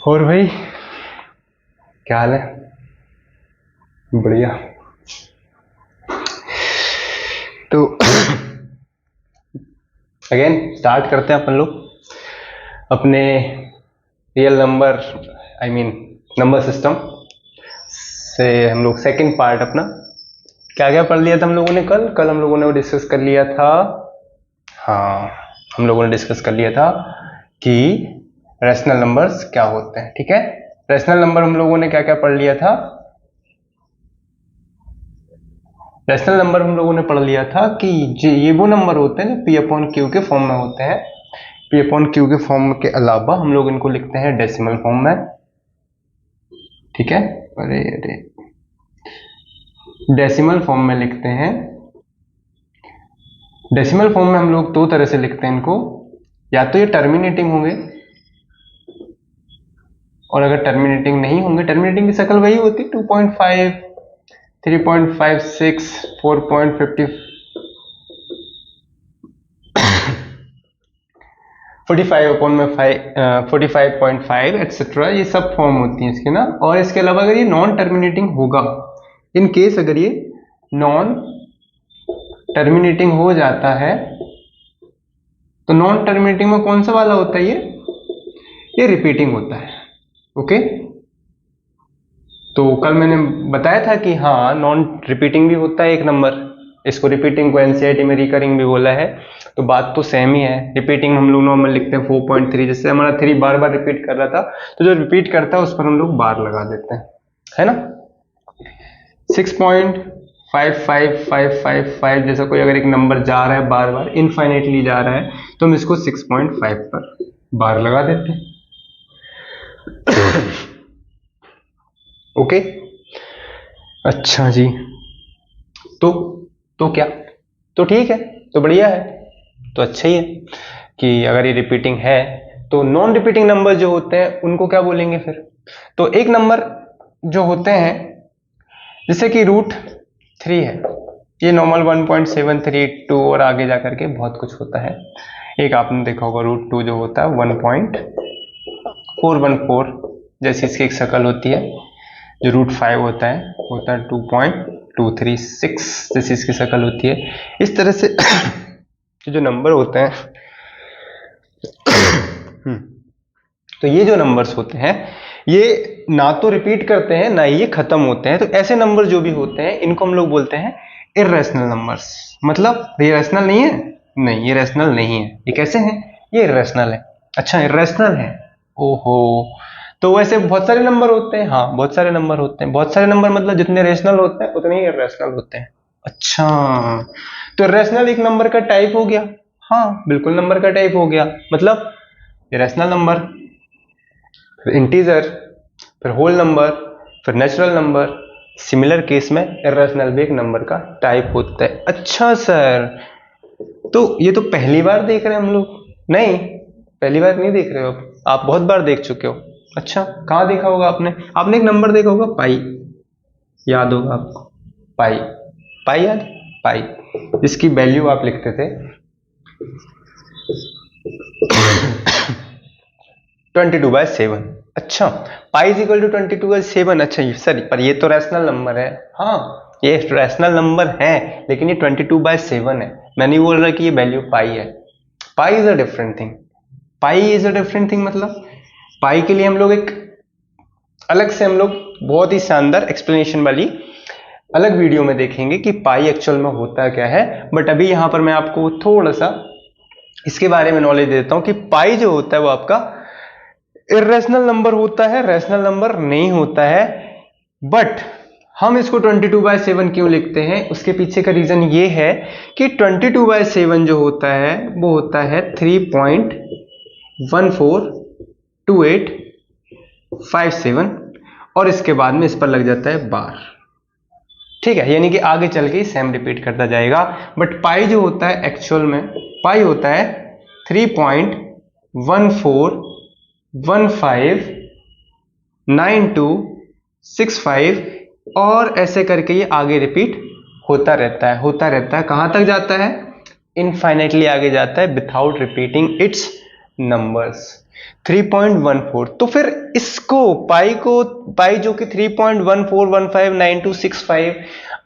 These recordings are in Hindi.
और भाई क्या हाल है? बढ़िया। तो अगेन स्टार्ट करते हैं अपन लोग अपने रियल नंबर नंबर सिस्टम से। हम लोग सेकंड पार्ट अपना क्या क्या पढ़ लिया था हम लोगों ने कल हम लोगों ने वो डिस्कस कर लिया था। हाँ, हम लोगों ने डिस्कस कर लिया था कि रैशनल नंबर्स क्या होते हैं। ठीक है, रैशनल नंबर हम लोगों ने क्या क्या पढ़ लिया था? रैशनल नंबर हम लोगों ने पढ़ लिया था कि ये वो नंबर होते हैं जो पी अपॉन क्यू के फॉर्म में होते हैं। पी अपॉन क्यू के फॉर्म के अलावा हम लोग इनको लिखते हैं डेसिमल फॉर्म में। ठीक है, अरे डेसिमल फॉर्म में लिखते हैं। डेसिमल फॉर्म में हम लोग दो तरह से लिखते हैं इनको, या तो ये टर्मिनेटिंग होंगे, और अगर टर्मिनेटिंग नहीं होंगे, टर्मिनेटिंग की शक्ल वही होती 2.5, 3.56, 4.50, 45/5 एक्सेट्रा, ये सब फॉर्म होती हैं इसके ना। और इसके अलावा अगर ये नॉन टर्मिनेटिंग होगा, इन केस अगर ये नॉन टर्मिनेटिंग हो जाता है, तो नॉन टर्मिनेटिंग में कौन सा वाला होता है? ये रिपीटिंग होता है। ओके, तो कल मैंने बताया था कि हाँ, नॉन रिपीटिंग भी होता है एक नंबर। इसको रिपीटिंग को एनसीईआरटी में रिकरिंग भी बोला है, तो बात तो सेम ही है। रिपीटिंग हम लोग नॉर्मल लिखते हैं 4.3, जैसे हमारा 3 बार बार रिपीट कर रहा था, तो जो रिपीट करता है उस पर हम लोग बार लगा देते हैं, है ना। 6.55555, जैसा कोई अगर एक नंबर जा रहा है बार बार, इनफाइनेटली जा रहा है, तो हम इसको 6.5 पर बार लगा देते हैं। ओके, अच्छा जी। तो क्या, तो ठीक है, तो बढ़िया है, तो अच्छा ही है कि अगर ये रिपीटिंग है। तो नॉन रिपीटिंग नंबर जो होते हैं उनको क्या बोलेंगे फिर? तो एक नंबर जो होते हैं, जैसे कि √3 है, ये नॉर्मल 1.732 और आगे जाकर के बहुत कुछ होता है। एक आपने देखा होगा √2 जो होता है 1.414, जैसी इसकी एक शक्ल होती है। जो √5 होता है 2.236, जैसी इसकी शक्ल होती है। इस तरह से जो नंबर होते हैं तो ये जो नंबर्स होते हैं, ये ना तो रिपीट करते हैं, ना ही ये खत्म होते हैं। तो ऐसे नंबर जो भी होते हैं, इनको हम लोग बोलते हैं इर्रेशनल नंबर्स। मतलब ये रैशनल नहीं है, नहीं ये रैशनल नहीं है। ये कैसे हैं? ये इर्रेशनल है। अच्छा, इर्रेशनल है, ओहो। तो वैसे बहुत सारे नंबर होते हैं, हाँ बहुत सारे नंबर होते हैं। बहुत सारे नंबर मतलब जितने रेशनल होते हैं उतने ही इर्रेशनल होते हैं। अच्छा, तो इर्रेशनल एक नंबर का टाइप हो गया। हाँ बिल्कुल, नंबर का टाइप हो गया। मतलब इरेशनल नंबर, फिर इंटीजर, फिर होल नंबर, फिर नेचुरल नंबर। सिमिलर केस में इरेशनल भी एक नंबर का टाइप होता है। अच्छा सर, तो ये तो पहली बार देख रहे हैं हम लोग। नहीं, पहली बार नहीं देख रहे हो आप बहुत बार देख चुके हो। अच्छा, कहाँ देखा होगा आपने एक नंबर देखा होगा पाई, याद होगा आपको? पाई, पाई याद, पाई, जिसकी वैल्यू आप लिखते थे 22/7। अच्छा, पाई इज इक्वल टू 22/7। अच्छा सर, पर ये तो रैशनल नंबर है। हाँ, ये रैशनल नंबर है, लेकिन ये 22/7 है। मैं नहीं बोल रहा कि ये वैल्यू पाई है। Pi is a different thing. Pi is a different thing मतलब पाई के लिए हम लोग एक अलग से, हम लोग बहुत ही शानदार एक्सप्लेनेशन वाली अलग वीडियो में देखेंगे कि पाई एक्चुअल में होता क्या है। बट अभी यहां पर मैं आपको थोड़ा सा इसके बारे में नॉलेज देता हूं कि पाई जो होता है वो आपका इर्रेशनल नंबर होता है, रैशनल नंबर नहीं होता है। बट हम इसको 22/7 क्यों लिखते हैं, उसके पीछे का रीजन ये है कि 22/7 जो होता है वो होता है 3.142857, और इसके बाद में इस पर लग जाता है बार। ठीक है, यानी कि आगे चल के सेम रिपीट करता जाएगा। बट पाई जो होता है एक्चुअल में, पाई होता है 3.14159265, और ऐसे करके ये आगे रिपीट होता रहता है, होता रहता है। कहां तक जाता है? इनफाइनाइटली आगे जाता है विदाउट रिपीटिंग इट्स नंबर्स। 3.14, तो फिर इसको पाई जो कि 3.14159265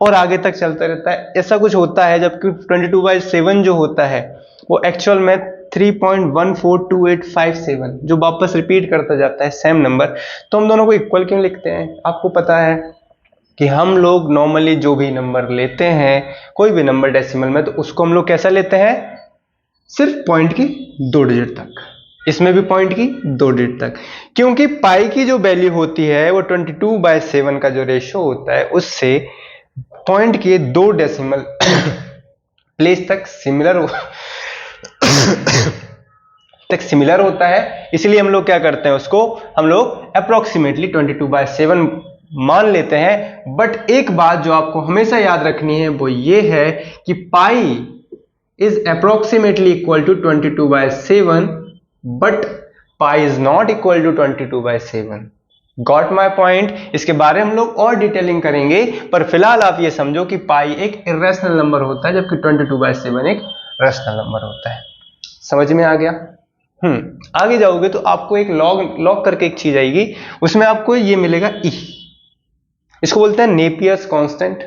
और आगे तक चलता रहता है, ऐसा कुछ होता है, जबकि 22/7 जो होता है वो एक्चुअल में 3.142857 जो वापस रिपीट करता जाता है सेम नंबर। तो हम दोनों को इक्वल क्यों लिखते हैं? आपको पता है कि हम लोग नॉर्मली जो भी नंबर लेते हैं, कोई भी नंबर डेसिमल में, तो उसको हम लोग कैसा लेते हैं? सिर्फ पॉइंट की 2 डिजिट तक। इसमें भी पॉइंट की 2 डिजिट तक, क्योंकि पाई की जो वैल्यू होती है वो 22/7 का जो रेशो होता है उससे पॉइंट के 2 डेसिमल प्लेस तक सिमिलर होता है। इसलिए हम लोग क्या करते हैं, उसको हम लोग अप्रोक्सीमेटली 22/7 मान लेते हैं। बट एक बात जो आपको हमेशा याद रखनी है वो ये है कि pi is approximately equal to 22/7, but pi is not equal to 22/7। Got my point? इसके बारे में हम लोग और डिटेलिंग करेंगे, पर फिलहाल आप ये समझो कि पाई एक इरेशनल नंबर होता है, जबकि 22/7 एक रेशनल नंबर होता है। समझ में आ गया? आगे जाओगे तो आपको एक लॉग करके एक चीज आएगी, उसमें आपको ये मिलेगा ई। इसको बोलते हैं नेपियर्स कांस्टेंट।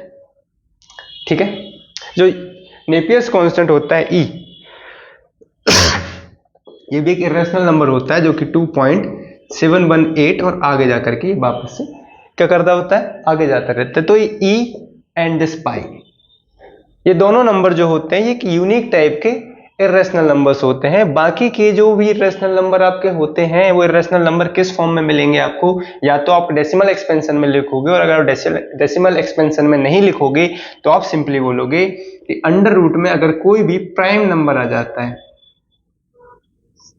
ठीक है, जो नेपियर्स कांस्टेंट होता है ई, ये भी एक इरेशनल नंबर होता है जो कि 2.718 और आगे जाकर के वापस से क्या करता होता है, आगे जाता रहता है। तो ये ई एंड दिस पाई, ये दोनों नंबर जो होते हैं ये एक यूनिक टाइप के इरेशनल नंबर्स होते हैं। बाकी के जो भी इरेशनल नंबर आपके होते हैं वो इरेशनल नंबर किस फॉर्म में मिलेंगे आपको? या तो आप डेसिमल एक्सपेंशन में लिखोगे, और अगर डेसिमल एक्सपेंशन में नहीं लिखोगे तो आप सिंपली बोलोगे कि अंडर रूट में अगर कोई भी प्राइम नंबर आ जाता है।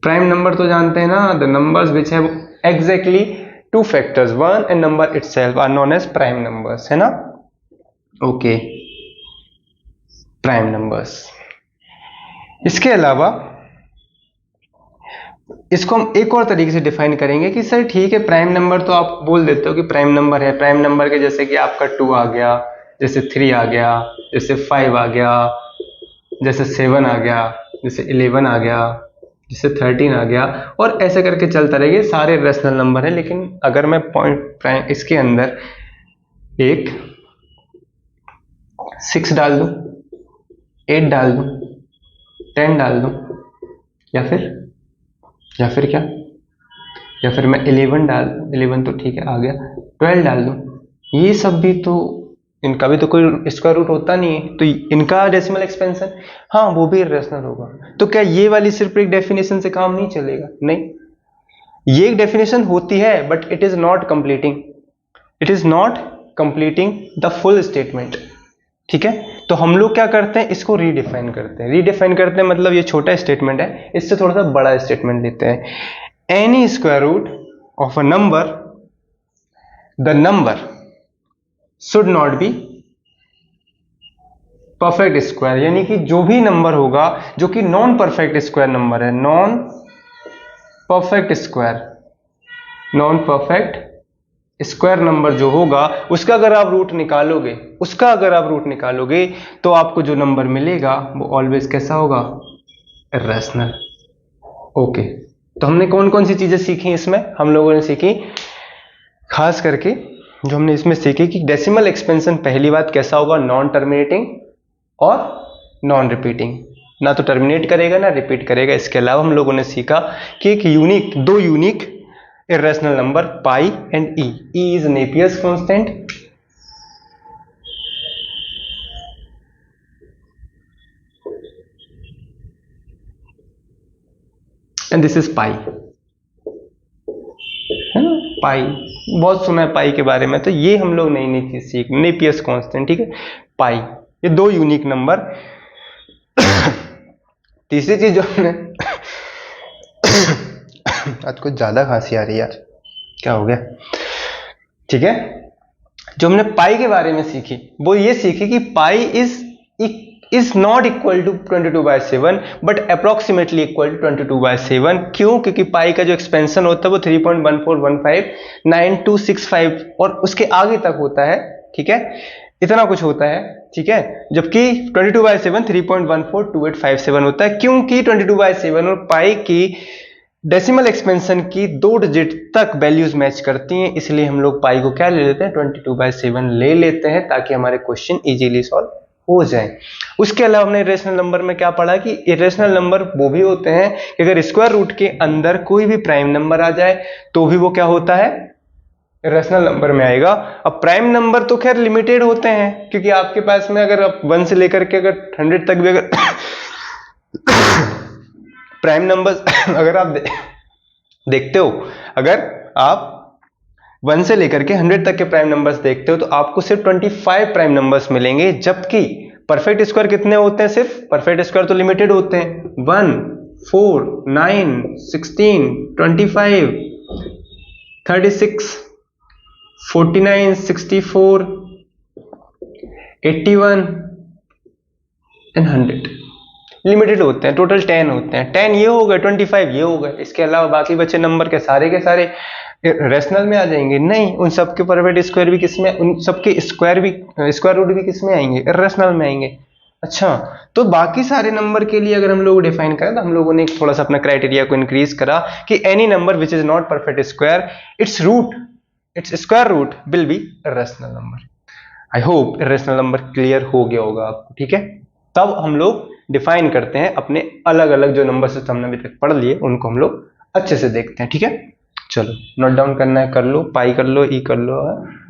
प्राइम नंबर तो जानते हैं ना, the numbers which have exactly 2 factors 1 and number itself are known as prime numbers, है ना? Okay, prime numbers. इसके अलावा इसको हम एक और तरीके से डिफाइन करेंगे कि सर ठीक है, प्राइम नंबर तो आप बोल देते हो कि प्राइम नंबर है। प्राइम नंबर के जैसे कि आपका 2 आ गया, जैसे 3 आ गया, जैसे 5 आ गया, जैसे 7 आ गया, जैसे 11 आ गया, जैसे 13 आ गया, और ऐसे करके चलता रहेगा। सारे रेशनल नंबर है। लेकिन अगर मैं पॉइंट प्राइम इसके अंदर एक 6 डाल दूं, 8 डाल दूं, 10 डाल दूं, या फिर क्या, या फिर मैं 11 तो ठीक है आ गया, 12 डाल दूं, ये सब भी तो, इनका भी तो कोई स्क्वायर रूट होता नहीं है, तो इनका डेसिमल एक्सपेंशन, हाँ वो भी इरेशनल होगा। तो क्या ये वाली सिर्फ एक डेफिनेशन से काम नहीं चलेगा? नहीं, ये एक डेफिनेशन होती है, but it is not completing the full statement. ठीक है, तो हम लोग क्या करते हैं, इसको रीडिफाइन करते हैं। मतलब ये छोटा स्टेटमेंट है, इससे थोड़ा सा बड़ा स्टेटमेंट लेते हैं। Any square root of a number, the number should not be perfect square, यानी कि जो भी नंबर होगा जो कि नॉन परफेक्ट स्क्वायर नंबर है, नॉन परफेक्ट स्क्वायर नंबर जो होगा, उसका अगर आप रूट निकालोगे तो आपको जो नंबर मिलेगा वो ऑलवेज कैसा होगा? इरेशनल। ओके, तो हमने कौन कौन सी चीजें सीखी इसमें? हम लोगों ने सीखी, खास करके जो हमने इसमें सीखी कि डेसिमल एक्सपेंशन पहली बात कैसा होगा, नॉन टर्मिनेटिंग और नॉन रिपीटिंग, ना तो टर्मिनेट करेगा ना रिपीट करेगा। इसके अलावा हम लोगों ने सीखा कि एक दो unique irrational number pi and E is Napier's constant, and this is pi, है ना? पाई बहुत सुना है पाई के बारे में, तो ये हम लोग नई चीज सीख, नेपियर्स कांस्टेंट। ठीक है, पाई, ये 2 यूनिक नंबर। तीसरी चीज जो हमने आज कुछ ज्यादा खांसी आ रही है यार, क्या हो गया? ठीक है, जो हमने पाई के बारे में सीखी वो ये सीखी कि pi is not equal to 22/7 but approximately equal to 22/7। क्यों? क्योंकि पाई का जो एक्सपेंशन होता है वो 3.14159265 और उसके आगे तक होता है। ठीक है, इतना कुछ होता है। ठीक है, जबकि 22/7 3.142857 होता है, क्योंकि 22/7 और पाई की डेसिमल एक्सपेंशन की 2 डिजिट तक वैल्यूज मैच करती हैं, इसलिए हम लोग पाई को क्या ले लेते हैं, 22/7 ले लेते हैं, ताकि हमारे क्वेश्चन इजीली सॉल्व हो जाए। उसके अलावा हमने इरेशनल नंबर में क्या पढ़ा कि इरेशनल नंबर वो भी होते हैं कि अगर स्क्वायर रूट के अंदर कोई भी प्राइम नंबर आ जाए तो भी वो क्या होता है, इरेशनल नंबर में आएगा। अब प्राइम नंबर तो खैर लिमिटेड होते हैं, क्योंकि आपके पास में अगर आप 1 से लेकर के अगर 100 तक भी अगर प्राइम नंबर्स अगर आप देखते हो, अगर आप 1 से लेकर के 100 तक के प्राइम नंबर्स देखते हो तो आपको सिर्फ 25 प्राइम नंबर्स मिलेंगे, जबकि परफेक्ट स्क्वायर कितने होते हैं, सिर्फ परफेक्ट स्क्वायर तो लिमिटेड होते हैं, 1 4 9 16 25 36 49 64 81 एंड 100 लिमिटेड होते हैं। टोटल 10 होते हैं, 10 ये हो गए, 25 ये हो गए। इसके अलावा बाकी बचे नंबर के सारे रेशनल में आ जाएंगे? नहीं, उन सबके परफेक्ट स्क्वायर भी किसमें, उन सबके स्क्वायर रूट भी किसमें आएंगे, इरेशनल में आएंगे। अच्छा, तो बाकी सारे नंबर के लिए अगर हम लोग डिफाइन करें तो हम लोगों ने थोड़ा सा अपना क्राइटेरिया को इंक्रीज करा कि any number which is not perfect square, it's square root will be irrational number. I hope irrational number clear हो गया होगा आपको, ठीक है। तब हम लोग डिफाइन करते हैं अपने अलग अलग जो नंबर सिस्टम हमने अभी तक पढ़ लिए, उनको हम लोग अच्छे से देखते हैं, ठीक है। चलो नोट डाउन करना है कर लो, पाई कर लो, ई कर लो,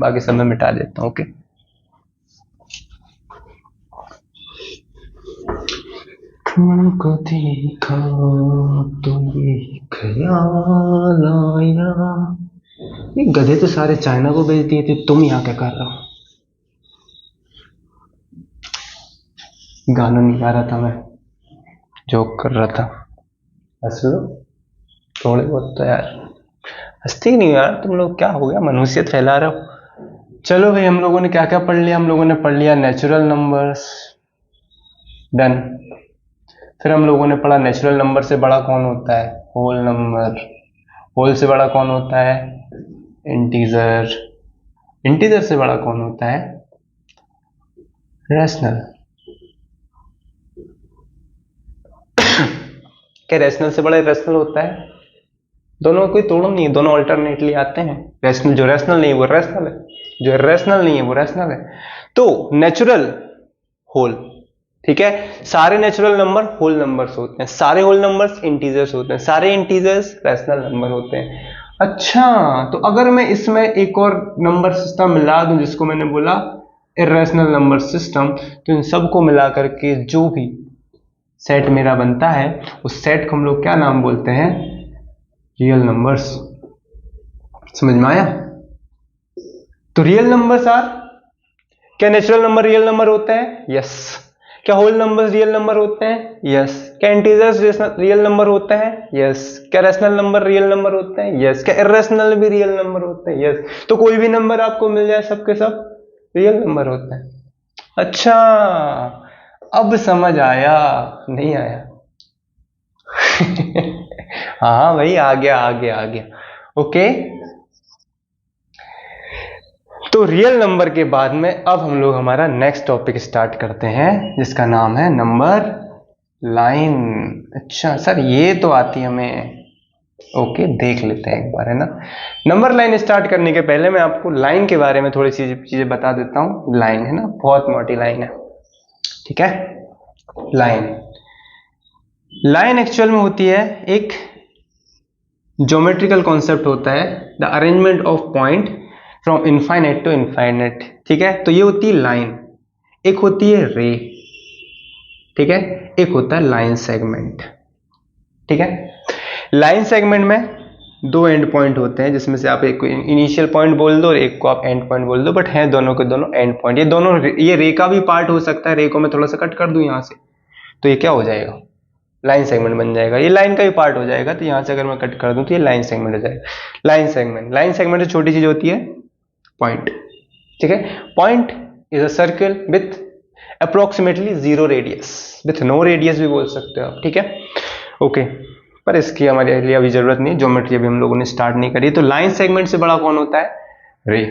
बाकी सब मैं मिटा देता हूं। ओके, तुमको देखा तो ये ख्याल आया, ये गधे तो सारे चाइना को भेज दिए थे, तुम यहाँ क्या कर रहे हो? गाना नहीं गा रहा था मैं, जोक कर रहा था। हंस लो थोड़े बहुत तो यार, हंसते नहीं यार तुम लोग, क्या हो गया, मनुष्यत फैला रहे हो। चलो भाई, हम लोगों ने क्या क्या पढ़ लिया, हम लोगों ने पढ़ लिया नेचुरल नंबर्स, डन। फिर हम लोगों ने पढ़ा नेचुरल नंबर से बड़ा कौन होता है, होल नंबर। होल से बड़ा कौन होता है, इंटीजर। इंटीजर से बड़ा कौन होता है, रैशनल। क्या रैशनल से बड़ा इरेशनल होता है? दोनों कोई तोड़ नहीं है, दोनों अल्टरनेटली आते हैं। रैशनल, जो रैशनल नहीं है वो रैशनल है, जो रैशनल नहीं है वो रैशनल है। तो नेचुरल होल, ठीक है, सारे नेचुरल नंबर होल नंबर्स होते हैं, सारे होल नंबर्स इंटीजर्स होते हैं, सारे इंटीजर्स रैशनल नंबर होते हैं। अच्छा, तो अगर मैं इसमें एक और नंबर सिस्टम मिला दूं जिसको मैंने बोला इरेशनल नंबर सिस्टम, तो इन सबको मिला करके जो भी सेट मेरा बनता है उस सेट को हम लोग क्या नाम बोलते हैं, रियल नंबर्स। समझ में आया? तो रियल नंबर्स आर, क्या नेचुरल नंबर रियल नंबर होते हैं? यस। क्या होल नंबर्स रियल नंबर होते हैं? यस। क्या इंटीजर्स रियल नंबर होते हैं? यस। क्या रैशनल नंबर रियल नंबर होते हैं? यस। क्या इरेशनल भी रियल नंबर होते हैं? यस। तो कोई भी नंबर आपको मिल जाए, सबके सब रियल नंबर होते हैं। अच्छा, अब समझ आया, नहीं आया? हाँ भाई, आ गया आ गया आ गया। ओके, तो रियल नंबर के बाद में अब हम लोग हमारा नेक्स्ट टॉपिक स्टार्ट करते हैं, जिसका नाम है नंबर लाइन। अच्छा सर, ये तो आती है हमें। ओके, देख लेते हैं एक बार, है ना। नंबर लाइन स्टार्ट करने के पहले मैं आपको लाइन के बारे में थोड़ी सी चीजें बता देता हूँ। लाइन है ना, बहुत मोटी लाइन है, ठीक है। लाइन एक्चुअल में होती है एक ज्योमेट्रिकल कॉन्सेप्ट होता है, the arrangement of point from infinite to infinite, ठीक है। तो ये होती है लाइन। एक होती है रे, ठीक है, एक होता है लाइन सेगमेंट, ठीक है। लाइन सेगमेंट में 2 एंड पॉइंट होते हैं, जिसमें से आप एक को इनिशियल पॉइंट बोल दो और एक को आप एंड पॉइंट बोल दो, बट हैं दोनों के दोनों एंड पॉइंट। ये दोनों, ये रे का भी पार्ट हो सकता है। रे को मैं थोड़ा सा कट कर दूं यहां से, तो ये क्या हो जाएगा, लाइन सेगमेंट बन जाएगा। ये लाइन का भी पार्ट हो जाएगा, तो यहां से अगर मैं कट कर दूं तो ये लाइन सेगमेंट हो जाएगा। लाइन सेगमेंट से छोटी चीज होती है पॉइंट, ठीक है। Point is a circle with approximately 0 radius, with no radius भी बोल सकते हो आप, ठीक है। ओके, पर इसकी हमारे लिए अभी जरूरत नहीं, ज्योमेट्री अभी हम लोगों ने स्टार्ट नहीं करी। तो लाइन सेगमेंट से बड़ा कौन होता है, रे।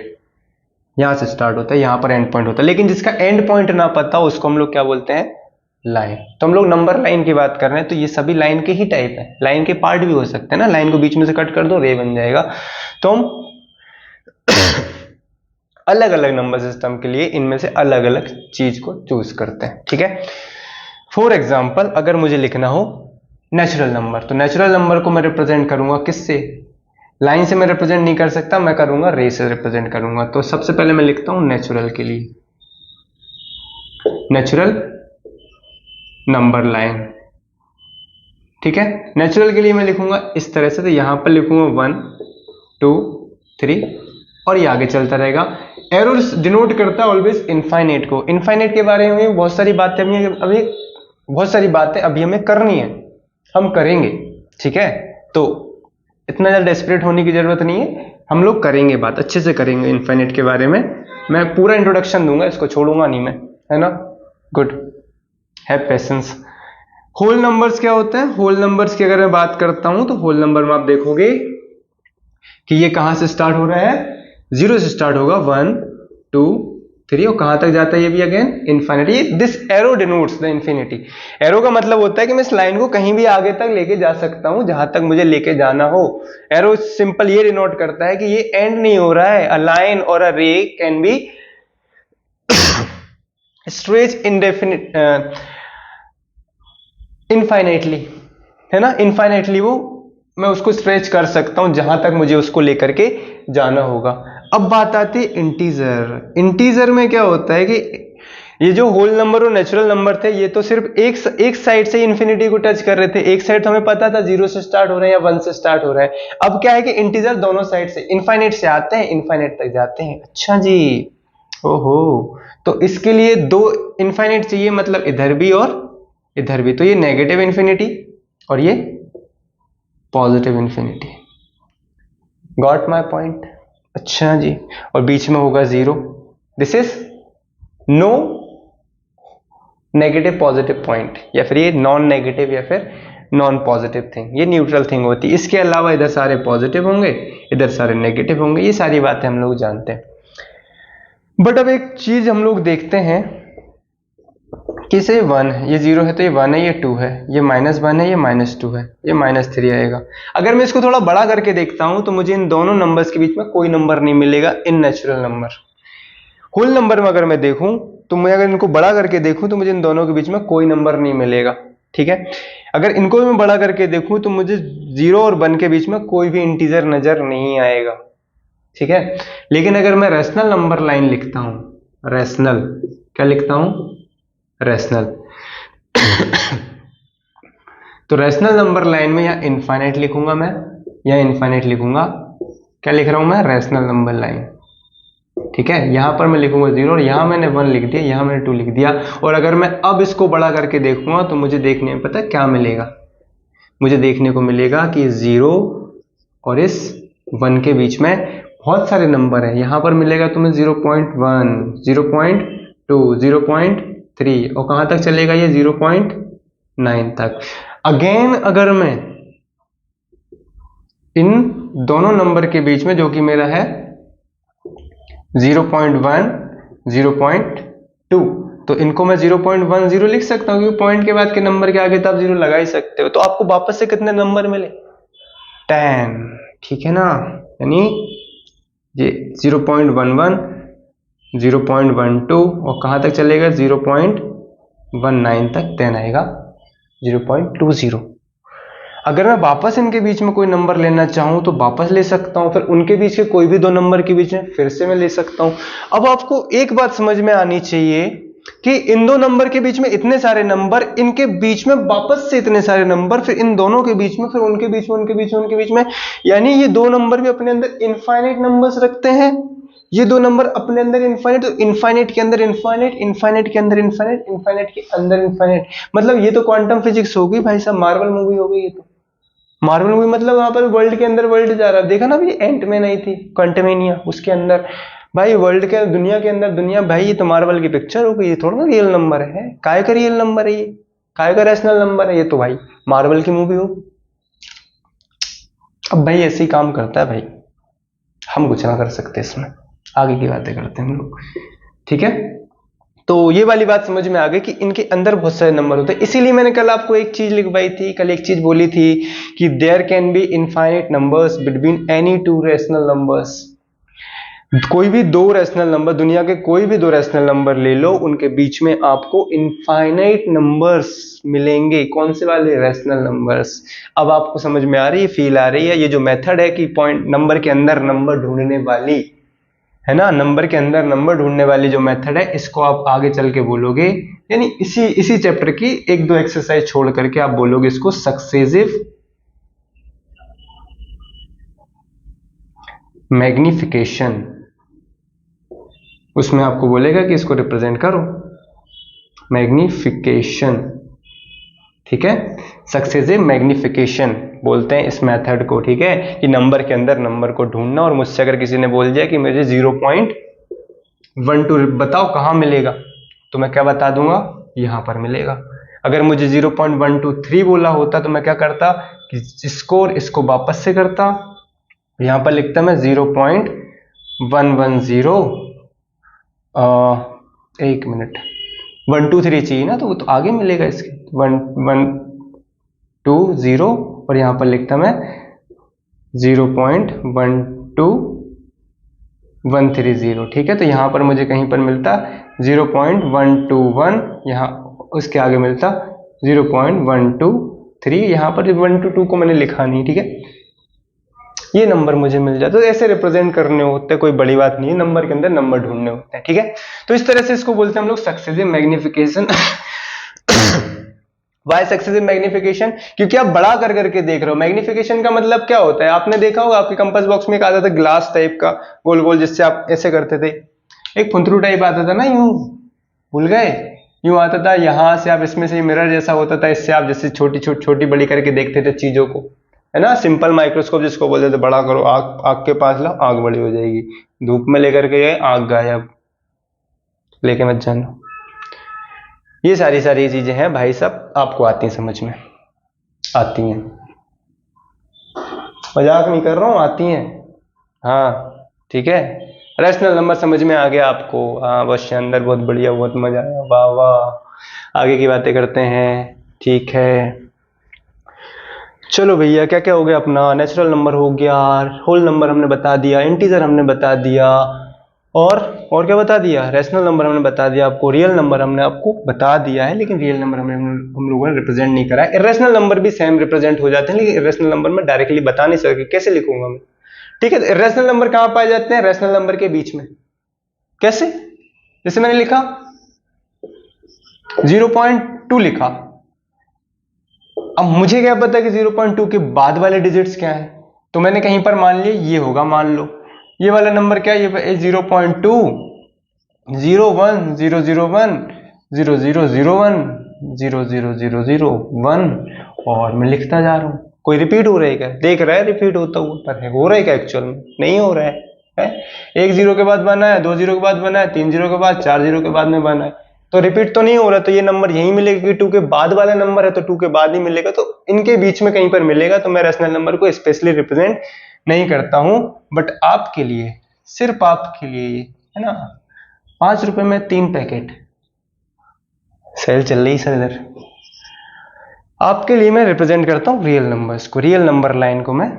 यहां से स्टार्ट होता है, यहां पर एंड पॉइंट होता है, लेकिन जिसका एंड पॉइंट ना पता उसको हम लोग क्या बोलते हैं, लाइन। तो हम लोग नंबर लाइन की बात कर रहे हैं, तो ये सभी लाइन के ही टाइप है, लाइन के पार्ट भी हो सकते हैं ना, लाइन को बीच में से कट कर दो रे बन जाएगा। तो हम अलग अलग नंबर सिस्टम के लिए इनमें से अलग अलग चीज को चूज करते हैं, ठीक है। फॉर एग्जाम्पल अगर मुझे लिखना हो नेचुरल नंबर, तो नेचुरल नंबर को मैं रिप्रेजेंट करूंगा किससे, लाइन से मैं रिप्रेजेंट नहीं कर सकता, मैं करूंगा रे से रिप्रेजेंट करूंगा। तो सबसे पहले मैं लिखता हूं नेचुरल के लिए, नेचुरल नंबर लाइन, ठीक है। नेचुरल के लिए मैं लिखूंगा इस तरह से, तो यहां पर लिखूंगा 1 2 3 और ये आगे चलता रहेगा। एरो डिनोट करता है ऑलवेज इनफाइनाइट को। इनफाइनाइट के बारे में बहुत सारी बातें अभी हमें करनी है, हम करेंगे, ठीक है। तो इतना ज्यादा डेस्परेट होने की जरूरत नहीं है, हम लोग करेंगे, बात अच्छे से करेंगे इनफाइनाइट के बारे में। मैं पूरा इंट्रोडक्शन दूंगा, इसको छोड़ूंगा नहीं मैं, है ना। Good, have patience. Whole numbers क्या होते हैं, होल नंबर्स की अगर मैं बात करता हूं तो होल नंबर में आप देखोगे कि ये कहां से स्टार्ट हो रहा है, 0 से स्टार्ट होगा, 1 2 3 और कहां तक जाता है ये भी again infinity. This arrow denotes the infinity. Arrow का मतलब होता है कि मैं इस लाइन को कहीं भी आगे तक लेके जा सकता हूं, जहां तक मुझे लेके जाना हो। एरो सिंपल ये डिनोट करता है कि ये एंड नहीं हो रहा है। अ लाइन और अ रे can be stretch indefinite infinitely, है ना, इनफाइनाइटली वो मैं उसको स्ट्रेच कर सकता हूं जहां तक मुझे उसको लेकर के जाना होगा। अब बात आती है इंटीजर। इंटीजर में क्या होता है कि ये जो होल नंबर और नेचुरल नंबर थे, ये तो सिर्फ एक साइड से इन्फिनिटी को टच कर रहे थे। एक साइड तो हमें पता था 0 से स्टार्ट हो रहे हैं या 1 से स्टार्ट हो रहा है। अब क्या है कि इंटीजर दोनों साइड से इनफाइनाइट से आते हैं, इनफाइनाइट तक जाते हैं। अच्छा जी, ओहो, तो इसके लिए दो इनफाइनाइट चाहिए, मतलब इधर भी और इधर भी। तो ये नेगेटिव इन्फिनिटी और ये positive infinity. Got my point? अच्छा जी, और बीच में होगा 0। This is no negative positive point, या फिर ये नॉन नेगेटिव या फिर नॉन पॉजिटिव थिंग, ये न्यूट्रल थिंग होती है। इसके अलावा इधर सारे पॉजिटिव होंगे, इधर सारे नेगेटिव होंगे, ये सारी बातें हम लोग जानते हैं। बट अब एक चीज हम लोग देखते हैं कि से 1 है, ये 0 है तो ये 1 है, ये 2 है, ये -1 है, ये -2 है, ये -3 आएगा। अगर मैं इसको थोड़ा बड़ा करके देखता हूं तो मुझे इन दोनों नंबर्स के बीच में कोई नंबर नहीं मिलेगा in natural number. Whole number में अगर मैं देखूं तो मैं अगर इनको बड़ा करके देखूं तो मुझे इन दोनों के बीच में कोई नंबर नहीं मिलेगा, ठीक है। अगर इनको भी मैं बड़ा करके देखूं तो मुझे 0 और 1 के बीच में कोई भी इंटीजर नजर नहीं आएगा, ठीक है। लेकिन अगर मैं रैशनल नंबर लाइन लिखता हूं, रैशनल, क्या लिखता हूं, रैशनल तो रैशनल नंबर लाइन में या इनफाइनाइट लिखूंगा मैं या इनफाइनाइट लिखूंगा। क्या लिख रहा हूं मैं, रैशनल नंबर लाइन, ठीक है। यहां पर मैं लिखूंगा 0 और यहां मैंने 1 लिख दिया, यहां मैंने 2 लिख दिया। और अगर मैं अब इसको बड़ा करके देखूंगा तो मुझे देखने में पता है क्या मिलेगा, मुझे देखने को मिलेगा कि 0 और इस 1 के बीच में बहुत सारे नंबर है। यहां पर मिलेगा तुम्हें 0.1 0.2 0.3 और कहां तक चलेगा ये 0.9 तक। अगेन अगर मैं इन दोनों नंबर के बीच में जो कि मेरा है 0.1 0.2, तो इनको मैं 0.10 लिख सकता हूं, क्योंकि पॉइंट के बाद के नंबर के आगे तो आप 0 लगा ही सकते हो। तो आपको वापस से कितने नंबर मिले, 10, ठीक है ना। यानी ये 0.11 0.12 और कहां तक चलेगा 0.19 तक, 10 आएगा 0.20। अगर मैं वापस इनके बीच में कोई नंबर लेना चाहूं तो वापस ले सकता हूं, फिर उनके बीच के कोई भी दो नंबर के बीच में फिर से मैं ले सकता हूं। अब आपको एक बात समझ में आनी चाहिए कि इन दो नंबर के बीच में इतने सारे नंबर, इनके बीच में वापस से इतने सारे नंबर, फिर इन दोनों के बीच में, फिर उनके बीच में, उनके बीच में, उनके बीच में, यानी ये दो नंबर भी अपने अंदर इनफाइनाइट नंबर्स रखते हैं। ये दो नंबर अपने अंदर इनफाइनाइट, तो इनफाइनाइट के अंदर इनफाइनाइट, इनफाइनाइट के अंदर इनफाइनाइट, इनफाइनाइट के अंदर इनफाइनाइट। मतलब ये तो क्वांटम फिजिक्स होगी भाई साहब, मार्वल मूवी हो गई ये तो। मार्वल मूवी मतलब वहां पर वर्ल्ड के अंदर वर्ल्ड जा रहा है। देखा ना अभी एंटमैन आई थी, क्वांटमेनिया, उसके अंदर भाई वर्ल्ड के, दुनिया के अंदर दुनिया। भाई ये तो मार्वल की पिक्चर हो गई, ये थोड़ा ना रियल नंबर है। काय का रियल नंबर है ये, काय का रैशनल नंबर है ये, तो भाई मार्वल की मूवी हो। अब भाई ऐसे ही काम करता है भाई, हम कुछ ना कर सकते इसमें। आगे की बातें करते हैं हम लोग, ठीक है। तो ये वाली बात समझ में आ गई कि इनके अंदर बहुत सारे नंबर होते हैं। इसीलिए मैंने कल आपको एक चीज लिखवाई थी, कल एक चीज बोली थी कि there can be infinite numbers between any two rational numbers. कोई भी दो रैशनल नंबर, दुनिया के कोई भी दो रैशनल नंबर ले लो, उनके बीच में आपको इनफाइनाइट नंबर्स मिलेंगे। कौन से वाले? Rational numbers. अब आपको समझ में आ रही है, फील आ रही है? ये जो मेथड है कि पॉइंट नंबर के अंदर नंबर ढूंढने वाली है ना, नंबर के अंदर नंबर ढूंढने वाली जो मेथड है, इसको आप आगे चल के बोलोगे, यानी इसी चैप्टर की एक दो एक्सरसाइज छोड़ करके आप बोलोगे इसको सक्सेसिव मैग्निफिकेशन। उसमें आपको बोलेगा कि इसको रिप्रेजेंट करो, मैग्निफिकेशन, ठीक है। सक्सेसिव मैग्निफिकेशन बोलते हैं इस मेथड को, ठीक है, कि नंबर के अंदर नंबर को ढूंढना। और मुझसे अगर किसी ने बोल दिया कि मुझे 0.12 बताओ कहां मिलेगा, तो मैं क्या बता दूंगा? यहां पर मिलेगा। अगर मुझे 0.123 बोला होता तो मैं क्या करता कि इसको वापस से करता, यहां पर लिखता मैं 0.110, एक मिनट, 123 चाहिए ना, तो वो तो आगे मिलेगा इसके 1120, और यहां पर लिखता मैं 0.12130, ठीक है। तो यहां पर मुझे कहीं पर मिलता 0.121, यहां उसके आगे मिलता 0.123, यहां पर 122 को मैंने लिखा नहीं, ठीक है। ये नंबर मुझे मिल जाए, तो ऐसे रिप्रेजेंट करने होते हैं, कोई बड़ी बात नहीं है, नंबर के अंदर नंबर ढूंढने होते हैं, ठीक है। तो इस तरह से इसको बोलते हैं हम लोग successive magnification. Why successive magnification? क्योंकि आप बड़ा कर करके देख रहे हो। मैग्निफिकेशन का मतलब क्या होता है? आपने देखा होगा आपके कंपास बॉक्स में एक आता था ग्लास टाइप का, गोल गोल, जिससे आप ऐसे करते थे, एक फुंतरू टाइप आता था ना, यूं, भूल गए? यूं आता था, यहां से आप इसमें से मिरर जैसा होता था, इससे आप जैसे छोटी बड़ी करके देखते थे चीजों को, है ना। सिंपल माइक्रोस्कोप जिसको बोलते थे, बड़ा करो, आग के पास लाओ, आग बड़ी हो जाएगी। धूप में लेकर के गए, आग गायब, लेके मत जाना। ये सारी चीजें हैं भाई साहब, आपको आती हैं, समझ में आती हैं, मजाक नहीं कर रहा हूं, आती हैं, हाँ, ठीक है। रैशनल नंबर समझ में आ गया आपको? हाँ, बस शानदार, बहुत बढ़िया, बहुत मजा आया, वाह वाह। आगे की बातें करते हैं, ठीक है। चलो भैया, क्या क्या हो गया अपना? नेचुरल नंबर हो गया, होल नंबर हमने बता दिया, इंटीजर हमने बता दिया, और क्या बता दिया? रैशनल नंबर हमने बता दिया आपको, रियल नंबर हमने आपको बता दिया है, लेकिन रियल नंबर हम लोगों ने रिप्रेजेंट नहीं करा है। इरेशनल नंबर भी सेम रिप्रेजेंट हो जाते हैं, लेकिन इरेशनल नंबर में डायरेक्टली बता नहीं सकते, कैसे लिखूंगा मैं, ठीक है। इरेशनल नंबर कहां पाए जाते हैं? रैशनल नंबर के बीच में। कैसे? जैसे मैंने लिखा 0.2 लिखा, अब मुझे क्या पता कि 0.2 के बाद वाले डिजिट्स क्या है, तो मैंने कहीं पर मान लिया ये होगा, मान लो ये वाला नंबर क्या है, ये 0.2 01 001 0001 000001, और मैं लिखता जा रहा हूं। कोई रिपीट हो रहा है क्या? देख रहा है रिपीट होता हुआ, पर हो रहा है क्या एक्चुअल में? नहीं हो रहा है। एक जीरो के बाद बना है, 2 जीरो के बाद बना है, 3 जीरो के बाद, 4 जीरो के बाद में बना है, तो रिपीट तो नहीं हो रहा। तो ये नंबर यही मिलेगा कि 2 के बाद वाला नंबर है, तो 2 के बाद ही मिलेगा, तो इनके बीच में कहीं पर मिलेगा। तो मैं रैशनल नंबर को स्पेशली रिप्रेजेंट नहीं करता हूं, बट आपके लिए, सिर्फ आपके लिए, है ना, 5 रुपए में 3 पैकेट सेल चल रही सर इधर, आपके लिए मैं रिप्रेजेंट करता हूं रियल नंबर्स को, रियल नंबर लाइन को मैं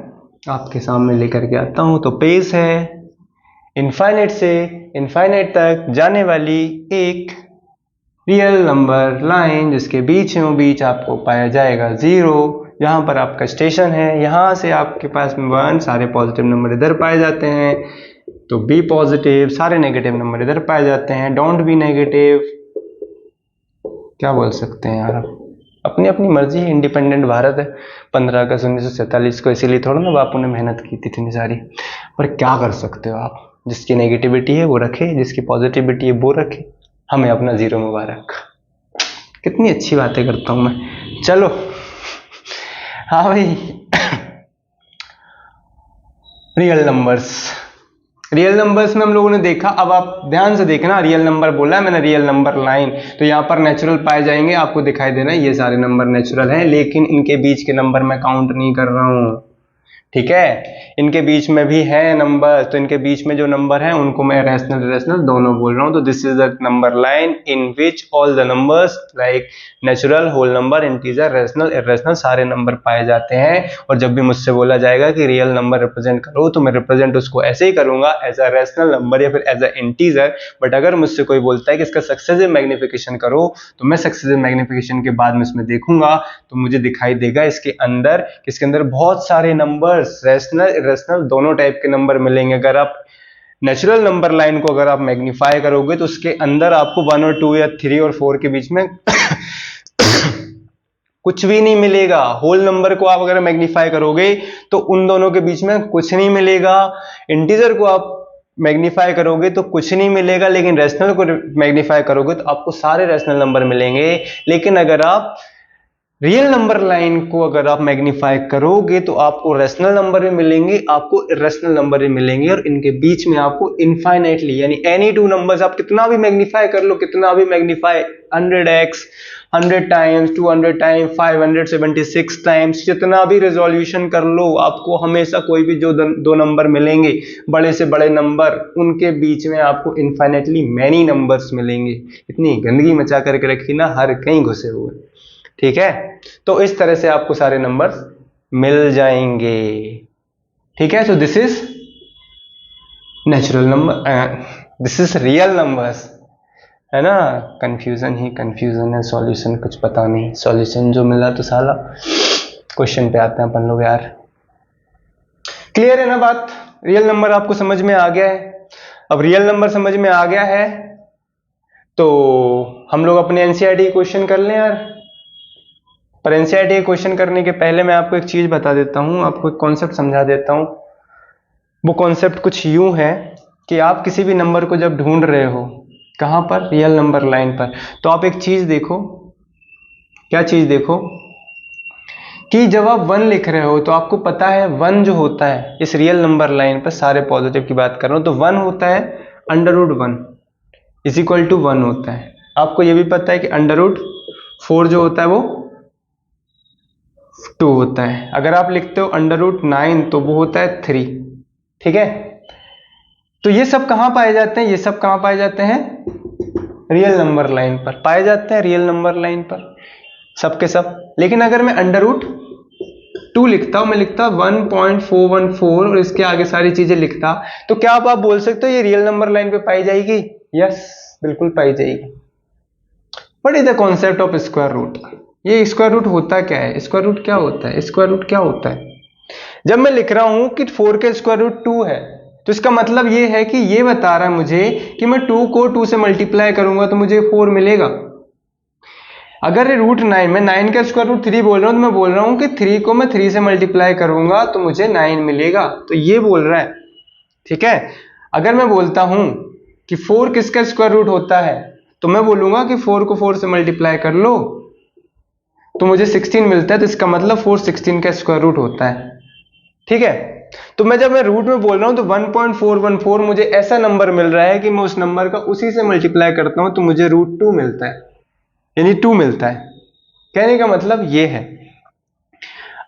आपके सामने लेकर के आता हूं। तो पेज है इनफाइनाइट से इनफाइनाइट तक जाने वाली एक रियल नंबर लाइन, जिसके बीचों बीच आपको पाया जाएगा 0, जहां पर आपका स्टेशन है। यहां से आपके पास में 1, सारे पॉजिटिव नंबर इधर पाए जाते हैं, तो बी पॉजिटिव, सारे नेगेटिव नंबर इधर पाए जाते हैं, डोंट बी नेगेटिव। क्या बोल सकते हैं यार, अपनी अपनी मर्जी है, इंडिपेंडेंट भारत है। 15 अगस्त 1947 को इसीलिए थोड़ा ना बापू ने मेहनत की थी इतनी सारी, पर क्या कर सकते हो आप, जिसकी नेगेटिविटी है वो रखे, जिसकी पॉजिटिविटी है वो रखे, हमें अपना 0 मुबारक। कितनी अच्छी बातें करता हूं मैं। चलो हाँ भाई, रियल नंबर्स में हम लोगों ने देखा। अब आप ध्यान से देखना, रियल नंबर बोला है मैंने, रियल नंबर लाइन, तो यहाँ पर नेचुरल पाए जाएंगे, आपको दिखाई दे रहा है ये सारे नंबर नेचुरल हैं, लेकिन इनके बीच के नंबर मैं काउंट नहीं कर रहा हूँ, ठीक है, इनके बीच में भी है नंबर, तो इनके बीच में जो नंबर है उनको मैं रैशनल इरेशनल दोनों बोल रहा हूँ। तो this is the number line in which all the numbers like natural, whole number, integer, rational, irrational सारे नंबर पाए जाते हैं। और जब भी मुझसे बोला जाएगा कि रियल नंबर रिप्रेजेंट करो, तो मैं रिप्रेजेंट उसको ऐसे ही करूंगा, एज अ रैशनल नंबर या फिर एज अ इंटीजर। बट अगर मुझसे कोई बोलता है कि इसका सक्सेसिव मैग्निफिकेशन करो, तो मैं सक्सेसिव मैग्निफिकेशन के बाद में इसमें देखूंगा, तो मुझे दिखाई देगा इसके अंदर बहुत सारे नंबर्स, रैशनल इरेशनल दोनों टाइप के नंबर मिलेंगे। अगर आप नेचुरल नंबर लाइन को अगर आप मैग्नीफाई करोगे, तो उसके अंदर आपको 1 और 2 या 3 और 4 के बीच में कुछ भी नहीं मिलेगा। होल नंबर को आप अगर मैग्नीफाई करोगे तो उन दोनों के बीच में कुछ नहीं मिलेगा। इंटीजर को आप मैग्नीफाई करोगे तो कुछ नहीं मिलेगा, लेकिन रैशनल को मैग्नीफाई करोगे तो आपको सारे रैशनल नंबर मिलेंगे। लेकिन अगर आप रियल नंबर लाइन को अगर आप मैग्नीफाई करोगे तो आपको रैशनल नंबर भी मिलेंगे, आपको इरेशनल नंबर भी मिलेंगे, और इनके बीच में आपको इनफाइनाइटली यानी एनी टू नंबर्स आप कितना भी मैग्नीफाई कर लो, कितना भी magnify 100x, 100 times, 200 times, 576 times, जितना भी रेजोल्यूशन कर लो, आपको हमेशा कोई भी जो दो नंबर मिलेंगे, बड़े से बड़े नंबर, उनके बीच में आपको इनफाइनाइटली मैनी नंबर्स मिलेंगे। इतनी गंदगी मचा करके रखी ना, हर कहीं घुसे हुए। ठीक है, तो इस तरह से आपको सारे नंबर्स मिल जाएंगे। ठीक है, तो this is natural number, this is real numbers, है ना। कंफ्यूजन ही कंफ्यूजन है, सॉल्यूशन कुछ पता नहीं। सॉल्यूशन जो मिला तो साला क्वेश्चन पे आते हैं अपन लोग यार। क्लियर है ना बात? रियल नंबर आपको समझ में आ गया है। अब रियल नंबर समझ में आ गया है तो हम लोग अपने एनसीईआरटी क्वेश्चन कर लें यार। पर एनसीईआरटी क्वेश्चन करने के पहले मैं आपको एक चीज बता देता हूं, आपको एक कॉन्सेप्ट समझा देता हूं। वो कॉन्सेप्ट कुछ यूं है कि आप किसी भी नंबर को जब ढूंढ रहे हो, कहां पर? रियल नंबर लाइन पर, तो आप एक चीज देखो। क्या चीज देखो? कि जब आप 1 लिख रहे हो तो आपको पता है 1 जो होता है इस रियल नंबर लाइन पर, सारे पॉजिटिव की बात कर रहा हूं, तो 1 होता है √1 इज इक्वल टू 1 होता है। आपको यह भी पता है कि √4 जो होता है वो 2 होता है। अगर आप लिखते हो √9 तो वो होता है 3। ठीक है, तो ये सब कहां पाए जाते हैं? ये सब कहां पाए जाते हैं? रियल नंबर लाइन पर पाए जाते हैं, रियल नंबर लाइन पर सब के सब। लेकिन अगर मैं √2 लिखता हूं, मैं लिखता 1.414 और इसके आगे सारी चीजें लिखता, तो क्या आप बोल सकते हो ये रियल नंबर लाइन पे पाई जाएगी? यस, बिल्कुल पाई जाएगी। What is the concept of square root? ये स्क्वायर रूट होता क्या है? स्क्वायर रूट क्या होता है? स्क्वायर रूट क्या होता है? जब मैं लिख रहा हूं कि 4 का स्क्वायर रूट 2 है, तो इसका मतलब ये है कि ये बता रहा है मुझे कि मैं 2 को 2 से मल्टीप्लाई करूंगा तो मुझे 4 मिलेगा। अगर √9 में 9 का स्क्वायर रूट 3 बोल रहा हूं, तो मैं बोल रहा हूं कि 3 को मैं 3 से मल्टीप्लाई करूंगा तो मुझे 9 मिलेगा। तो ये बोल रहा है। ठीक है, अगर मैं बोलता हूं कि 4 किसका स्क्वायर रूट होता है, तो मैं बोलूंगा कि 4 को 4 से मल्टीप्लाई कर लो तो मुझे 16 मिलता है, तो इसका मतलब 4 16 का स्क्वायर रूट होता है। ठीक है, तो मैं जब मैं रूट में बोल रहा हूं तो 1.414 मुझे ऐसा नंबर मिल रहा है कि मैं उस नंबर का उसी से मल्टीप्लाई करता हूं तो मुझे √2 मिलता है, यानी 2 मिलता है। कहने का मतलब ये है।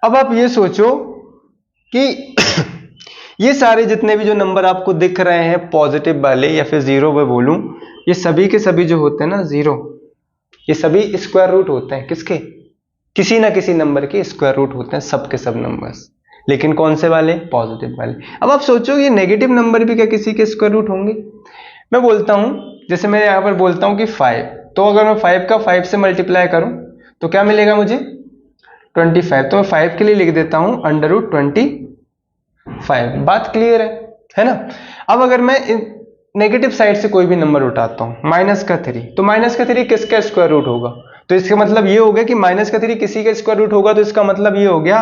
अब आप ये सोचो कि ये सारे जितने भी जो नंबर आपको दिख रहे हैं पॉजिटिव वाले या फिर जीरो में बोलूं, ये सभी के सभी जो होते हैं ना जीरो, ये सभी स्क्वायर रूट होते हैं। किसके? किसी ना किसी नंबर के स्क्वायर रूट होते हैं, सब के सब नंबर्स। लेकिन कौन से वाले? पॉजिटिव वाले। अब आप सोचो ये नेगेटिव नंबर भी क्या किसी के स्क्वायर रूट होंगे? मैं बोलता हूं, जैसे मैं यहां पर बोलता हूं कि 5, तो अगर मैं 5 का 5 से मल्टीप्लाई करूं तो क्या मिलेगा मुझे? 25। तो मैं 5 के लिए लिख देता हूं √25। बात क्लियर है ना? अब अगर मैं नेगेटिव साइड से कोई भी नंबर उठाता हूं, -3, तो -3 किसका स्क्वायर रूट होगा? तो इसका मतलब ये हो गया कि -3 किसी का स्क्वायर रूट होगा, तो इसका मतलब ये हो गया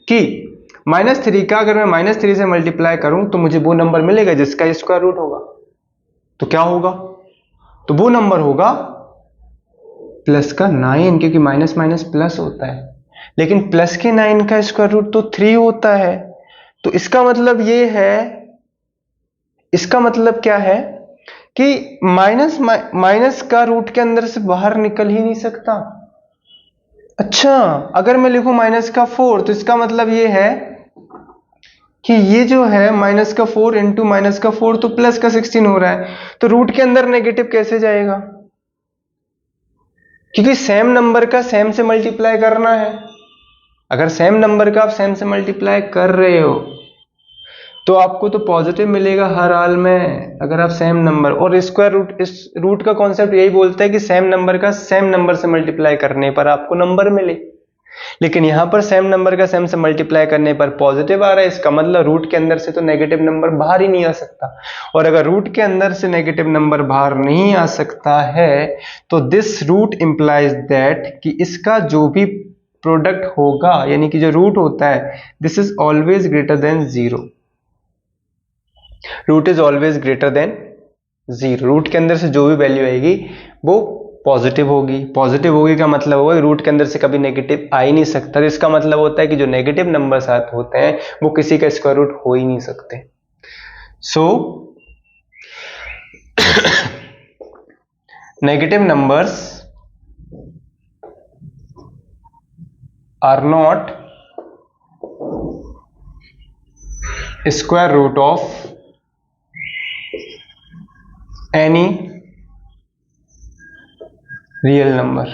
कि -3 का अगर मैं -3 से मल्टीप्लाई करूं तो मुझे वो नंबर मिलेगा जिसका स्क्वायर रूट होगा। तो क्या होगा? तो वो नंबर होगा प्लस का 9, क्योंकि माइनस माइनस प्लस होता है। लेकिन प्लस के 9 का स्क्वायर रूट तो 3 होता है। तो इसका मतलब ये है, इसका मतलब क्या है कि माइनस का रूट के अंदर से बाहर निकल ही नहीं सकता। अच्छा, अगर मैं लिखूं -4 तो इसका मतलब ये है कि ये जो है माइनस का 4 इंटू माइनस का 4 तो प्लस का 16 हो रहा है, तो रूट के अंदर नेगेटिव कैसे जाएगा? क्योंकि सेम नंबर का सेम से मल्टीप्लाई करना है। अगर सेम नंबर का आप सेम से मल्टीप्लाई कर रहे हो तो आपको तो पॉजिटिव मिलेगा हर हाल में। अगर आप सेम नंबर, और स्क्वायर रूट, इस रूट का कॉन्सेप्ट यही बोलता है कि सेम नंबर का सेम नंबर से मल्टीप्लाई करने पर आपको नंबर मिले। लेकिन यहां पर सेम नंबर का सेम से मल्टीप्लाई करने पर पॉजिटिव आ रहा है, इसका मतलब रूट के अंदर से तो नेगेटिव नंबर बाहर ही नहीं आ सकता। और अगर रूट के अंदर से नेगेटिव नंबर बाहर नहीं आ सकता है तो दिस रूट इंप्लाइज दैट कि इसका जो भी प्रोडक्ट होगा, यानी कि जो रूट होता है, this is always greater than zero. Root is always greater than zero. Root के अंदर से जो भी वैल्यू आएगी वो पॉजिटिव होगी। पॉजिटिव होगी का मतलब होगा रूट के अंदर से कभी नेगेटिव आ ही नहीं सकता। तो इसका मतलब होता है कि जो नेगेटिव नंबर्स होते हैं वो किसी का स्क्वायर रूट हो ही नहीं सकते। So negative numbers are not square root of any real number.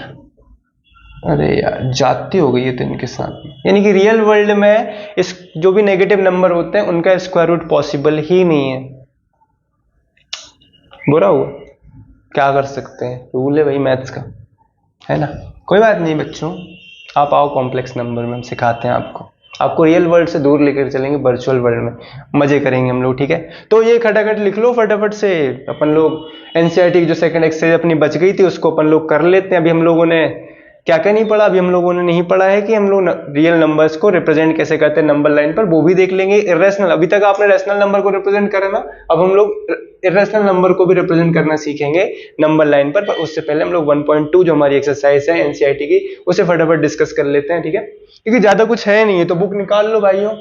अरे यार जाती हो गई है तो इनके साथ, यानी कि रियल वर्ल्ड में इस जो भी नेगेटिव नंबर होते हैं उनका स्क्वायर रूट पॉसिबल ही नहीं है। बुरा हुआ, क्या कर सकते हैं, रूल है भाई मैथ्स का, है ना। कोई बात नहीं बच्चों, आप आओ कॉम्प्लेक्स नंबर में, हम सिखाते हैं आपको रियल वर्ल्ड से दूर लेकर चलेंगे, वर्चुअल वर्ल्ड में मजे करेंगे हम लोग, ठीक है। तो ये खटाखट लिख लो फटाफट से। अपन लोग एनसीईआरटी की जो सेकंड एक्सरसाइज अपनी बच गई थी उसको अपन लोग कर लेते हैं। अभी हम लोगों ने क्या क्या नहीं पढ़ा, अभी हम लोगों ने नहीं पढ़ा है कि हम लोग रियल नंबर्स को रिप्रेजेंट कैसे करते हैं नंबर लाइन पर, वो भी देख लेंगे। इरेशनल, अभी तक आपने रैशनल नंबर को रिप्रेजेंट करा ना, अब हम लोग इरेशनल नंबर को भी रिप्रेजेंट करना सीखेंगे नंबर लाइन पर। उससे पहले हम लोग 1.2 जो हमारी एक्सरसाइज है एनसीईआरटी की, उसे फटाफट डिस्कस कर लेते हैं, ठीक है। क्योंकि ज्यादा कुछ है नहीं है, तो बुक निकाल लो भाइयों,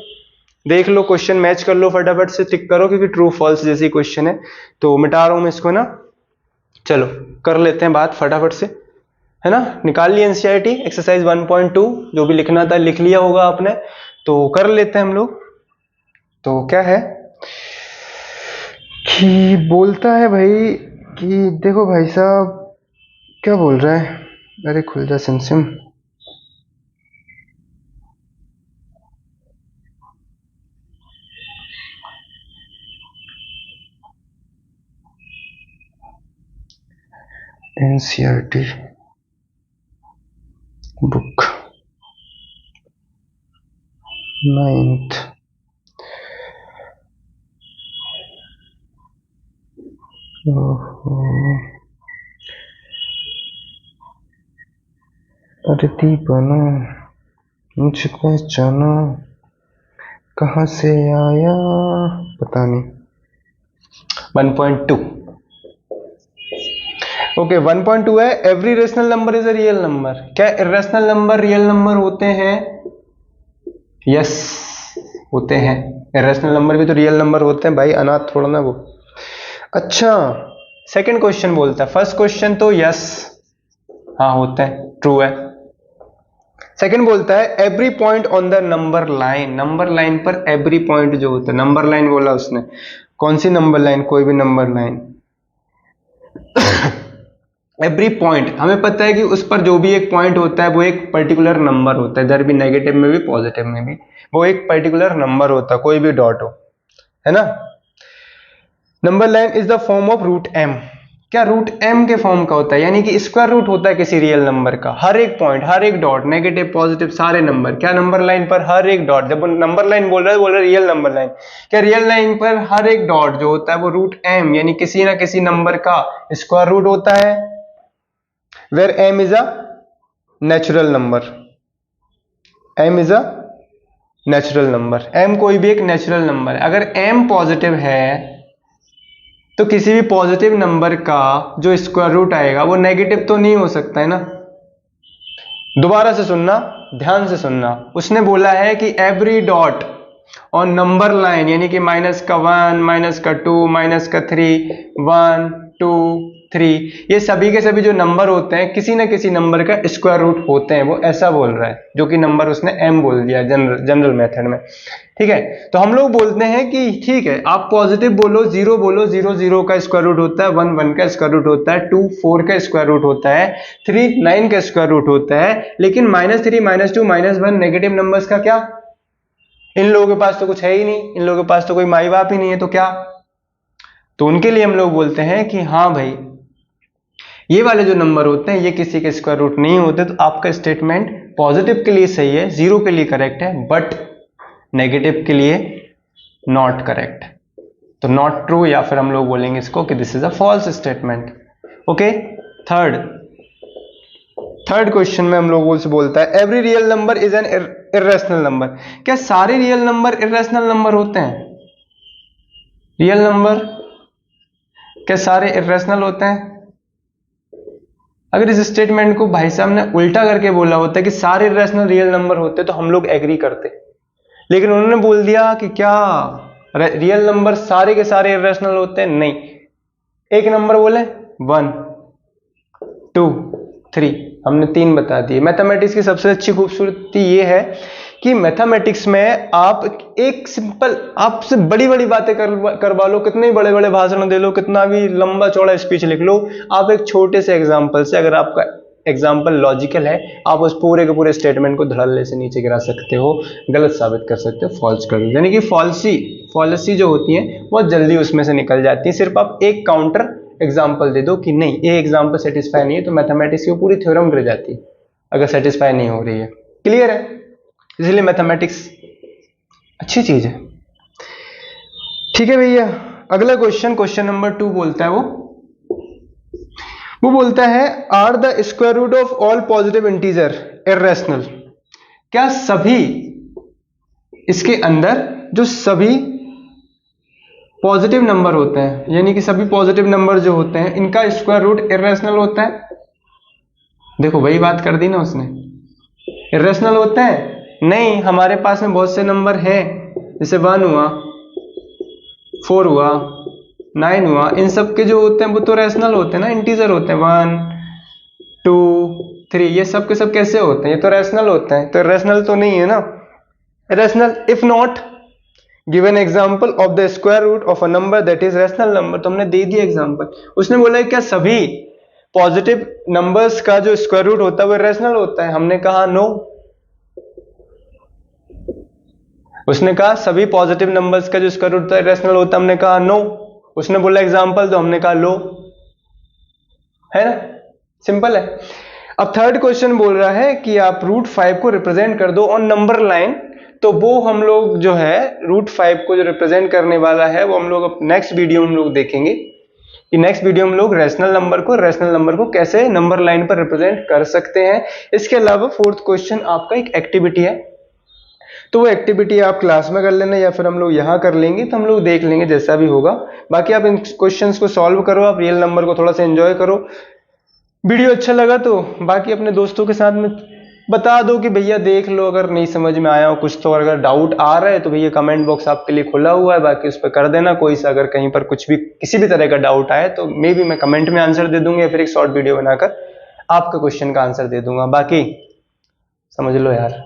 देख लो, क्वेश्चन मैच कर लो, फटाफट से टिक करो, क्योंकि ट्रू फॉल्स जैसी क्वेश्चन है। तो मिटा रहा हूं मैं इसको ना, चलो कर लेते हैं बात फटाफट से, है ना। निकाल लिया एनसीईआरटी एक्सरसाइज 1.2, जो भी लिखना था लिख लिया होगा आपने, तो कर लेते हैं हम लोग। तो क्या है कि बोलता है भाई कि देखो भाई साहब क्या बोल रहा है, अरे खुल जा सिमसिम। एनसीईआरटी बुक 9th, अरे दीवाना मुझे पहचाना, कहाँ से आया पता नहीं। 1.2 ओके 1.2 है, every rational number is a real number. क्या इरेशनल नंबर रियल नंबर होते हैं? यस होते हैं, इरेशनल नंबर भी तो रियल नंबर होते हैं भाई, अनाथ थोड़ा ना वो। अच्छा सेकंड क्वेश्चन बोलता है, फर्स्ट क्वेश्चन तो यस हाँ होते हैं, ट्रू है। सेकंड बोलता है every point on the number line, number line पर एवरी पॉइंट जो होता है, नंबर लाइन बोला उसने, कौन सी नंबर लाइन? कोई भी नंबर लाइन। एवरी पॉइंट, हमें पता है कि उस पर जो भी एक पॉइंट होता है वो एक पर्टिकुलर नंबर होता है, इधर भी नेगेटिव में भी पॉजिटिव में भी वो एक पर्टिकुलर नंबर होता है, कोई भी डॉट हो, है ना। Number line is the form of root M. क्या रूट एम के फॉर्म का होता है, यानी कि स्क्वायर रूट होता है किसी रियल नंबर का, हर एक पॉइंट, हर एक डॉट, नेगेटिव पॉजिटिव सारे नंबर, क्या नंबर लाइन पर हर एक डॉट, जब नंबर लाइन बोल रहा है रियल नंबर लाइन, क्या रियल लाइन पर हर एक डॉट जो होता है वो रूट एम यानी किसी ना किसी नंबर का स्क्वायर रूट होता है। Where M is a natural number, M is a natural number, M कोई भी एक नेचुरल नंबर है। अगर एम पॉजिटिव है तो किसी भी पॉजिटिव नंबर का जो स्क्वायर रूट आएगा वो नेगेटिव तो नहीं हो सकता है ना। दोबारा से सुनना, ध्यान से सुनना, उसने बोला है कि every dot on number line, यानी कि -1, -2, -3, 1, 2, 3, ये सभी के सभी जो नंबर होते हैं किसी ना किसी नंबर का स्क्वायर रूट होते हैं, वो ऐसा बोल रहा है, जो कि नंबर उसने m बोल दिया जनरल मेथड में। ठीक है, तो हम लोग बोलते हैं कि ठीक है, आप पॉजिटिव बोलो, 0 बोलो, 0 0 का स्क्वायर रूट होता है, 1 1 का स्क्वायर रूट होता है, 2 4 का स्क्वायर रूट होता है, 3 9 का स्क्वायर रूट होता है, लेकिन -3 -2 -1 नेगेटिव नंबर्स का क्या? इन लोगों के पास तो कुछ है ही नहीं, इन लोगों के पास तो कोई माई बाप ही नहीं है, तो क्या? तो उनके लिए हम लोग बोलते हैं कि हाँ भाई, ये वाले जो नंबर होते हैं ये किसी के स्क्वायर रूट नहीं होते, तो आपका स्टेटमेंट पॉजिटिव के लिए सही है, 0 के लिए करेक्ट है, बट नेगेटिव के लिए नॉट करेक्ट, तो नॉट ट्रू, या फिर हम लोग बोलेंगे इसको कि this is a false statement. Okay, third question में हम लोगों से बोलता है every real number is an irrational number. क्या सारे रियल नंबर इर्रेशनल नंबर होते हैं? रियल नंबर क्या सारे इर्रेशनल होते हैं? अगर इस स्टेटमेंट को भाई साहब ने उल्टा करके बोला होता है कि सारे इर्रेशनल रियल नंबर होते, तो हम लोग एग्री करते, लेकिन उन्होंने बोल दिया कि क्या रियल नंबर सारे के सारे इर्रेशनल होते हैं? नहीं, एक नंबर बोले 1 2 3, हमने 3 बता दिए। मैथमेटिक्स की सबसे अच्छी खूबसूरती ये है कि मैथमेटिक्स में आप एक सिंपल, आपसे बड़ी बड़ी बातें करवा लो, कितने बड़े बड़े भाषण दे लो, कितना भी लंबा चौड़ा स्पीच लिख लो, आप एक छोटे से एग्जाम्पल से, अगर आपका एग्जाम्पल लॉजिकल है, आप उस पूरे के पूरे स्टेटमेंट को धड़ल्ले से नीचे गिरा सकते हो, गलत साबित कर सकते हो, फॉल्स कर दो, यानी कि फॉल्सी जो होती है बहुत जल्दी उसमें से निकल जाती है। सिर्फ आप एक काउंटर एग्जाम्पल दे दो कि नहीं, ये एग्जाम्पल सेटिस्फाई नहीं है, तो मैथमेटिक्स की पूरी थ्योरम गिर जाती है अगर सेटिस्फाई नहीं हो रही है। क्लियर है? इसलिए मैथमेटिक्स अच्छी चीज है। ठीक है भैया, अगला क्वेश्चन नंबर 2 बोलता है, वो बोलता है are the square root of all positive integer irrational. क्या सभी, इसके अंदर जो सभी पॉजिटिव नंबर होते हैं, यानी कि सभी पॉजिटिव नंबर जो होते हैं, इनका स्क्वायर रूट इर्रेशनल होता है? देखो वही बात कर दी ना उसने, इर्रेशनल होते हैं? नहीं, हमारे पास में बहुत से नंबर हैं, जैसे 1 हुआ, 4 हुआ, 9 हुआ, इन सब के जो होते हैं वो तो रैशनल होते हैं ना, इंटीजर होते हैं, 1 2 3, ये सब के सब कैसे होते हैं? ये तो रैशनल होते हैं, तो रैशनल तो नहीं है ना, rational. If not given example of the square root of a number that is rational number, तो हमने दे दिया एग्जाम्पल। उसने बोला क्या सभी पॉजिटिव नंबर्स का जो स्क्वायर रूट होता है वो रैशनल होता है? हमने कहा नो। उसने कहा सभी पॉजिटिव नंबर्स का जो स्क्वायर रूट है रैशनल होता है, हमने कहा नो। उसने बोला एग्जांपल दो, हमने कहा लो, है ना, सिंपल है। अब थर्ड क्वेश्चन बोल रहा है कि आप √5 को रिप्रेजेंट कर दो ऑन नंबर लाइन, तो वो हम लोग जो है √5 को जो रिप्रेजेंट करने वाला है वो हम लोग नेक्स्ट वीडियो में हम लोग देखेंगे कि नेक्स्ट वीडियो में लोग रैशनल नंबर को कैसे नंबर लाइन पर रिप्रेजेंट कर सकते हैं। इसके अलावा फोर्थ क्वेश्चन आपका एक एक्टिविटी है, तो वो एक्टिविटी आप क्लास में कर लेना या फिर हम लोग यहाँ कर लेंगे, तो हम लोग देख लेंगे जैसा भी होगा। बाकी आप इन क्वेश्चंस को सॉल्व करो, आप रियल नंबर को थोड़ा सा एंजॉय करो। वीडियो अच्छा लगा तो बाकी अपने दोस्तों के साथ में बता दो कि भैया देख लो, अगर नहीं समझ में आया हो कुछ तो अगर डाउट आ रहा है तो भैया कमेंट बॉक्स आपके लिए खुला हुआ है, बाकी उस पर कर देना। कोई सा अगर कहीं पर कुछ भी किसी भी तरह का डाउट आए तो मे बी मैं कमेंट में आंसर दे दूंगा या फिर एक शॉर्ट वीडियो बनाकर आपका क्वेश्चन का आंसर दे दूंगा। बाकी समझ लो यार,